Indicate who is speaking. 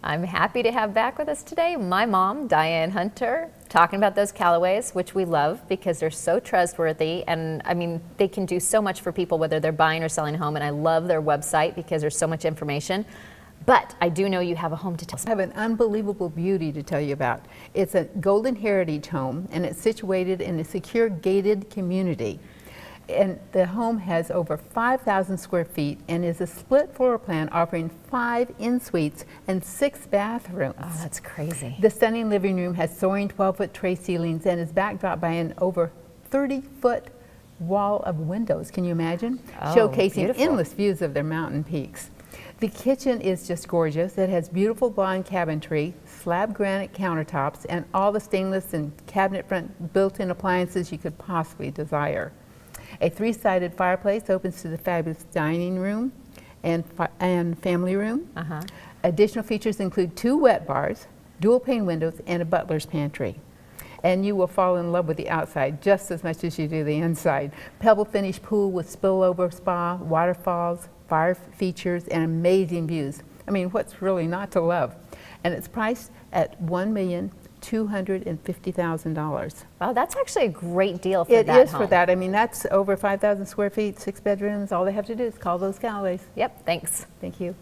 Speaker 1: I'm happy to have back with us today my mom, Diane Hunter, talking about those Callaways, which we love because they're so trustworthy. And I mean, they can do so much for people, whether they're buying or selling a home. And I love their website because there's so much information. But I do know you have a home to tell us.
Speaker 2: I have an unbelievable beauty to tell you about. It's a Golden Heritage home, and it's situated in a secure gated community. And the home has over 5,000 square feet and is a split floor plan offering 5 en-suites and 6 bathrooms.
Speaker 1: Oh, that's crazy.
Speaker 2: The stunning living room has soaring 12-foot tray ceilings and is backdropped by an over 30-foot wall of windows. Can you imagine?
Speaker 1: Oh,
Speaker 2: showcasing
Speaker 1: beautiful.
Speaker 2: endless views of their mountain peaks. The kitchen is just gorgeous. It has beautiful blonde cabinetry, slab granite countertops, and all the stainless and cabinet front built-in appliances you could possibly desire. A 3-sided fireplace opens to the fabulous dining room and family room. Additional features include 2 wet bars, dual pane windows, and a butler's pantry. And you will fall in love with the outside just as much as you do the inside. Pebble-finish pool with spillover spa, waterfalls, fire features, and amazing views. I mean, what's really not to love? And it's priced at $1,250,000.
Speaker 1: Wow, that's actually a great deal for
Speaker 2: It
Speaker 1: that
Speaker 2: is
Speaker 1: home.
Speaker 2: for that. I mean, that's over 5,000 square feet, 6 bedrooms. All they have to do is call those Callaways.
Speaker 1: Yep, thanks.
Speaker 2: Thank you.